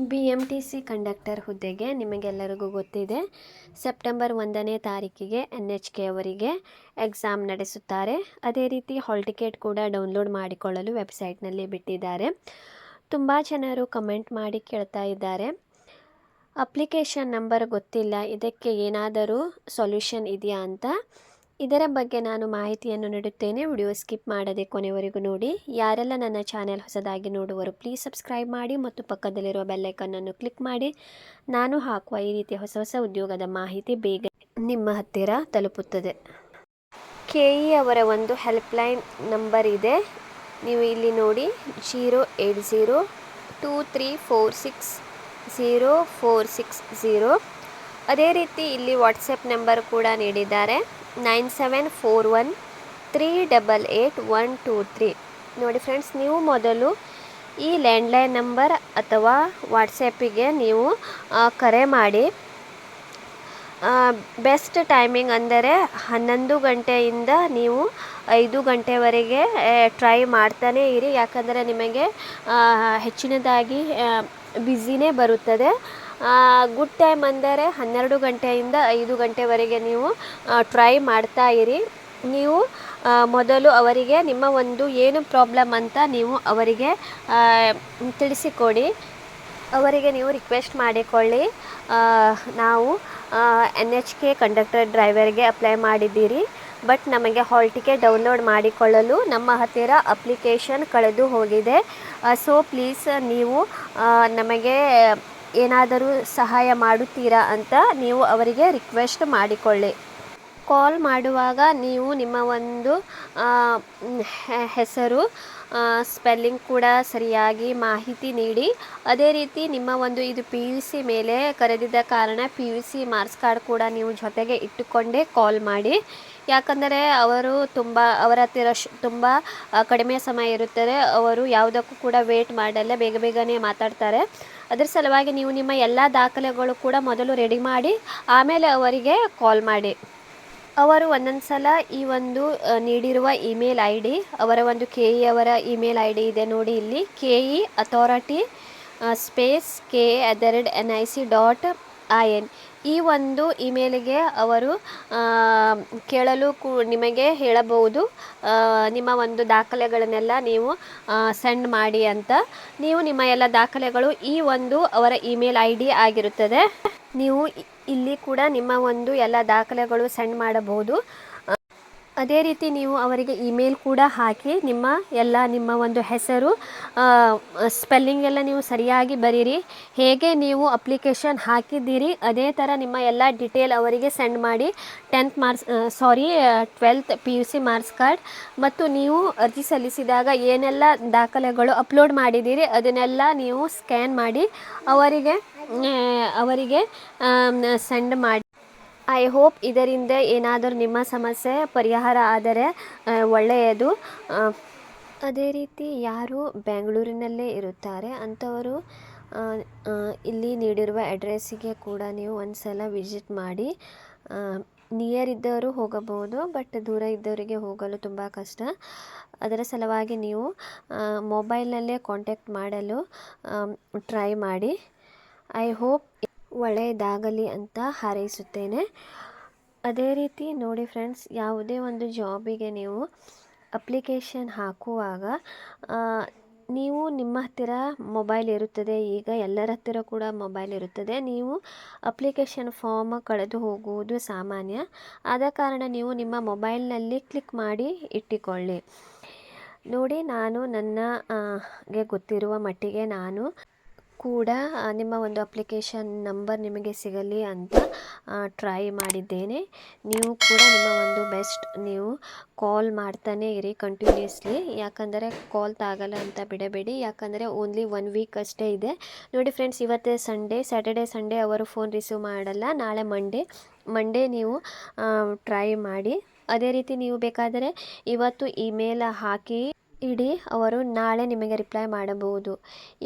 BMTC conductor ಹುದ್ದೆಗೆ ನಿಮಗೆಲ್ಲರಿಗೂ ಗೊತ್ತಿದೆ. ಸೆಪ್ಟೆಂಬರ್ 1ನೇ ತಾರೀಕಿಗೆ NHK ಅವರಿಗೆ ಎಕ್ಸಾಮ್ ನಡೆಸುತ್ತಾರೆ. ಅದೇ ರೀತಿ ಹಾಲ್ ಟಿಕೆಟ್ ಕೂಡ ಡೌನ್ಲೋಡ್ ಮಾಡಿಕೊಳ್ಳಲು ವೆಬ್ಸೈಟ್ನಲ್ಲಿ ಬಿಟ್ಟಿದ್ದಾರೆ. ತುಂಬ ಜನರು ಕಮೆಂಟ್ ಮಾಡಿ ಕೇಳ್ತಾ ಇದ್ದಾರೆ, ಅಪ್ಲಿಕೇಶನ್ ನಂಬರ್ ಗೊತ್ತಿಲ್ಲ, ಇದಕ್ಕೆ ಏನಾದರೂ ಸೊಲ್ಯೂಷನ್ ಇದೆಯಾ ಅಂತ. ಇದರ ಬಗ್ಗೆ ನಾನು ಮಾಹಿತಿಯನ್ನು ನೀಡುತ್ತೇನೆ. ವಿಡಿಯೋ ಸ್ಕಿಪ್ ಮಾಡದೆ ಕೊನೆವರೆಗೂ ನೋಡಿ. ಯಾರೆಲ್ಲ ನನ್ನ ಚಾನೆಲ್ ಹೊಸದಾಗಿ ನೋಡುವರು ಪ್ಲೀಸ್ ಸಬ್ಸ್ಕ್ರೈಬ್ ಮಾಡಿ ಮತ್ತು ಪಕ್ಕದಲ್ಲಿರುವ ಬೆಲ್ಲೈಕನ್ನನ್ನು ಕ್ಲಿಕ್ ಮಾಡಿ. ನಾನು ಹಾಕುವ ಈ ರೀತಿಯ ಹೊಸ ಹೊಸ ಉದ್ಯೋಗದ ಮಾಹಿತಿ ಬೇಗ ನಿಮ್ಮ ಹತ್ತಿರ ತಲುಪುತ್ತದೆ. KE ಅವರ ಒಂದು ಹೆಲ್ಪ್ಲೈನ್ ನಂಬರ್ ಇದೆ, ನೀವು ಇಲ್ಲಿ ನೋಡಿ 08023460460. ಅದೇ ರೀತಿ ಇಲ್ಲಿ ವಾಟ್ಸಪ್ ನಂಬರ್ ಕೂಡ ನೀಡಿದ್ದಾರೆ 9741388123. ನೋಡಿ ಫ್ರೆಂಡ್ಸ್, ನೀವು ಮೊದಲು ಈ ಲ್ಯಾಂಡ್ಲೈನ್ ನಂಬರ್ ಅಥವಾ ವಾಟ್ಸಪ್ಪಿಗೆ ನೀವು ಕರೆ ಮಾಡಿ. ಬೆಸ್ಟ್ ಟೈಮಿಂಗ್ ಅಂದರೆ 11 ಗಂಟೆಯಿಂದ ನೀವು 5 ಗಂಟೆವರೆಗೆ ಟ್ರೈ ಮಾಡ್ತಾನೇ ಇರಿ. ಯಾಕಂದರೆ ನಿಮಗೆ ಹೆಚ್ಚಿನದಾಗಿ ಬ್ಯುಸಿನೇ ಬರುತ್ತದೆ. ಗುಡ್ ಟೈಮ್ ಅಂದರೆ 12 ಗಂಟೆಯಿಂದ 5 ಗಂಟೆವರೆಗೆ ನೀವು ಟ್ರೈ ಮಾಡ್ತಾ ಇರಿ. ನೀವು ಮೊದಲು ಅವರಿಗೆ ನಿಮ್ಮ ಒಂದು ಏನು ಪ್ರಾಬ್ಲಮ್ ಅಂತ ನೀವು ಅವರಿಗೆ ತಿಳಿಸಿಕೊಡಿ. ಅವರಿಗೆ ನೀವು ರಿಕ್ವೆಸ್ಟ್ ಮಾಡಿಕೊಳ್ಳಿ, ನಾವು NHK ಕಂಡಕ್ಟರ್ ಡ್ರೈವರ್ಗೆ ಅಪ್ಲೈ ಮಾಡಿದ್ದೀರಿ, ಬಟ್ ನಮಗೆ ಹಾಲ್ ಟಿಕೆಟ್ ಡೌನ್ಲೋಡ್ ಮಾಡಿಕೊಳ್ಳಲು ನಮ್ಮ ಹತ್ತಿರ ಅಪ್ಲಿಕೇಶನ್ ಕಳೆದು ಹೋಗಿದೆ. ಸೊ ಪ್ಲೀಸ್ ನೀವು ನಮಗೆ ಏನಾದರೂ ಸಹಾಯ ಮಾಡುತ್ತೀರಾ ಅಂತ ನೀವು ಅವರಿಗೆ ರಿಕ್ವೆಸ್ಟ್ ಮಾಡಿಕೊಳ್ಳಿ. ಕಾಲ್ ಮಾಡುವಾಗ ನೀವು ನಿಮ್ಮ ಒಂದು ಹೆಸರು, ಸ್ಪೆಲ್ಲಿಂಗ್ ಕೂಡ ಸರಿಯಾಗಿ ಮಾಹಿತಿ ನೀಡಿ. ಅದೇ ರೀತಿ ನಿಮ್ಮ ಒಂದು ಇದು PUC ಮೇಲೆ ಕರೆದಿದ್ದ ಕಾರಣ PUC ಮಾರ್ಕ್ಸ್ ಕಾರ್ಡ್ ಕೂಡ ನೀವು ಜೊತೆಗೆ ಇಟ್ಟುಕೊಂಡೇ ಕಾಲ್ ಮಾಡಿ. ಯಾಕಂದರೆ ಅವರ ಹತ್ತಿರ ತುಂಬ ಕಡಿಮೆ ಸಮಯ ಇರುತ್ತದೆ. ಅವರು ಯಾವುದಕ್ಕೂ ಕೂಡ ವೇಟ್ ಮಾಡಲ್ಲ, ಬೇಗನೆ ಮಾತಾಡ್ತಾರೆ. ಅದರ ಸಲುವಾಗಿ ನೀವು ನಿಮ್ಮ ಎಲ್ಲ ದಾಖಲೆಗಳು ಕೂಡ ಮೊದಲು ರೆಡಿ ಮಾಡಿ ಆಮೇಲೆ ಅವರಿಗೆ ಕಾಲ್ ಮಾಡಿ. ಅವರು ಒಂದೊಂದು ಸಲ ಈ ಒಂದು ನೀಡಿರುವ ಇಮೇಲ್ ID, ಅವರ ಒಂದು KE ಅವರ ಇಮೇಲ್ ID ಇದೆ ನೋಡಿ ಇಲ್ಲಿ, KE ಅಥಾರಿಟಿ KE@nic.in. ಈ ಒಂದು ಇಮೇಲಿಗೆ ಅವರು ಕೇಳಲು ನಿಮಗೆ ಹೇಳಬಹುದು ನಿಮ್ಮ ಒಂದು ದಾಖಲೆಗಳನ್ನೆಲ್ಲ ನೀವು ಸೆಂಡ್ ಮಾಡಿ ಅಂತ. ನೀವು ನಿಮ್ಮ ಎಲ್ಲ ದಾಖಲೆಗಳು ಈ ಒಂದು ಅವರ ಇಮೇಲ್ ID ಆಗಿರುತ್ತದೆ. ನೀವು ಇಲ್ಲಿ ಕೂಡ ನಿಮ್ಮ ಒಂದು ಎಲ್ಲ ದಾಖಲೆಗಳು ಸೆಂಡ್ ಮಾಡಬಹುದು. ಅದೇ ರೀತಿ ನೀವು ಅವರಿಗೆ ಇಮೇಲ್ ಕೂಡ ಹಾಕಿ ನಿಮ್ಮ ಒಂದು ಹೆಸರು, ಸ್ಪೆಲ್ಲಿಂಗ್ ಎಲ್ಲ ನೀವು ಸರಿಯಾಗಿ ಬರೀರಿ. ಹೇಗೆ ನೀವು ಅಪ್ಲಿಕೇಶನ್ ಹಾಕಿದ್ದೀರಿ ಅದೇ ಥರ ನಿಮ್ಮ ಎಲ್ಲ ಡಿಟೇಲ್ ಅವರಿಗೆ ಸೆಂಡ್ ಮಾಡಿ. 12th PUC ಮಾರ್ಕ್ಸ್ ಕಾರ್ಡ್ ಮತ್ತು ನೀವು ಅರ್ಜಿ ಸಲ್ಲಿಸಿದಾಗ ಏನೆಲ್ಲ ದಾಖಲೆಗಳು ಅಪ್ಲೋಡ್ ಮಾಡಿದ್ದೀರಿ ಅದನ್ನೆಲ್ಲ ನೀವು ಸ್ಕ್ಯಾನ್ ಮಾಡಿ ಅವರಿಗೆ ಸೆಂಡ್ ಮಾಡಿ. ಐ ಹೋಪ್ ಇದರಿಂದ ಏನಾದರೂ ನಿಮ್ಮ ಸಮಸ್ಯೆ ಪರಿಹಾರ ಆದರೆ ಒಳ್ಳೆಯದು. ಅದೇ ರೀತಿ ಯಾರು ಬೆಂಗಳೂರಿನಲ್ಲೇ ಇರುತ್ತಾರೆ ಅಂಥವರು ಇಲ್ಲಿ ನೀಡಿರುವ ಅಡ್ರೆಸ್ಸಿಗೆ ಕೂಡ ನೀವು ಒಂದು ಸಲ ವಿಸಿಟ್ ಮಾಡಿ. ನಿಯರ್ ಇದ್ದವರು ಹೋಗಬಹುದು, ಬಟ್ ದೂರ ಇದ್ದವರಿಗೆ ಹೋಗಲು ತುಂಬ ಕಷ್ಟ. ಅದರ ಸಲುವಾಗಿ ನೀವು ಮೊಬೈಲ್ನಲ್ಲೇ ಕಾಂಟ್ಯಾಕ್ಟ್ ಮಾಡಲು ಟ್ರೈ ಮಾಡಿ. ಐ ಹೋಪ್ ಒಳ್ಳೆಯದಾಗಲಿ ಅಂತ ಹಾರೈಸುತ್ತೇನೆ. ಅದೇ ರೀತಿ ನೋಡಿ ಫ್ರೆಂಡ್ಸ್, ಯಾವುದೇ ಒಂದು ಜಾಬಿಗೆ ನೀವು ಅಪ್ಲಿಕೇಶನ್ ಹಾಕುವಾಗ ನೀವು ನಿಮ್ಮ ಹತ್ತಿರ ಮೊಬೈಲ್ ಇರುತ್ತದೆ. ಈಗ ಎಲ್ಲರ ಹತ್ತಿರ ಕೂಡ ಮೊಬೈಲ್ ಇರುತ್ತದೆ. ನೀವು ಅಪ್ಲಿಕೇಶನ್ ಫಾರ್ಮ್ ಕಳೆದು ಹೋಗುವುದು ಸಾಮಾನ್ಯ. ಆದ ಕಾರಣ ನೀವು ನಿಮ್ಮ ಮೊಬೈಲ್ನಲ್ಲಿ ಕ್ಲಿಕ್ ಮಾಡಿ ಇಟ್ಟುಕೊಳ್ಳಿ. ನೋಡಿ, ನಾನು ನನಗೆ ಗೊತ್ತಿರುವ ಮಟ್ಟಿಗೆ ನಾನು ಕೂಡ ನಿಮ್ಮ ಒಂದು ಅಪ್ಲಿಕೇಶನ್ ನಂಬರ್ ನಿಮಗೆ ಸಿಗಲಿ ಅಂತ ಟ್ರೈ ಮಾಡಿದ್ದೇನೆ. ನೀವು ಕೂಡ ನಿಮ್ಮ ಒಂದು ಬೆಸ್ಟ್ ನೀವು ಕಾಲ್ ಮಾಡ್ತಾನೆ ಇರಿ ಕಂಟಿನ್ಯೂಸ್ಲಿ. ಯಾಕಂದರೆ ಕಾಲ್ ತಾಗಲ್ಲ ಅಂತ ಬಿಡಬೇಡಿ. ಯಾಕಂದರೆ ಓನ್ಲಿ 1 ವೀಕ್ ಅಷ್ಟೇ ಇದೆ. ನೋಡಿ ಫ್ರೆಂಡ್ಸ್, ಇವತ್ತೇ ಸ್ಯಾಟರ್ಡೆ ಸಂಡೇ ಅವರು ಫೋನ್ ರಿಸೀವ್ ಮಾಡಲ್ಲ. ನಾಳೆ ಮಂಡೇ ನೀವು ಟ್ರೈ ಮಾಡಿ. ಅದೇ ರೀತಿ ನೀವು ಬೇಕಾದರೆ ಇವತ್ತು ಇಮೇಲ್ ಹಾಕಿ ಇಡಿ, ಅವರು ನಾಳೆ ನಿಮಗೆ ರಿಪ್ಲೈ ಮಾಡಬಹುದು.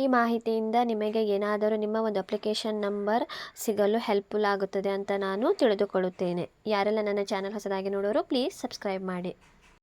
ಈ ಮಾಹಿತಿಯಿಂದ ನಿಮಗೆ ಏನಾದರೂ ನಿಮ್ಮ ಒಂದು ಅಪ್ಲಿಕೇಶನ್ ನಂಬರ್ ಸಿಗಲು ಹೆಲ್ಪ್ಫುಲ್ ಆಗುತ್ತದೆ ಅಂತ ನಾನು ತಿಳಿದುಕೊಳ್ಳುತ್ತೇನೆ. ಯಾರೆಲ್ಲ ನನ್ನ ಚಾನಲ್ ಹೊಸದಾಗಿ ನೋಡೋರು ಪ್ಲೀಸ್ ಸಬ್ಸ್ಕ್ರೈಬ್ ಮಾಡಿ.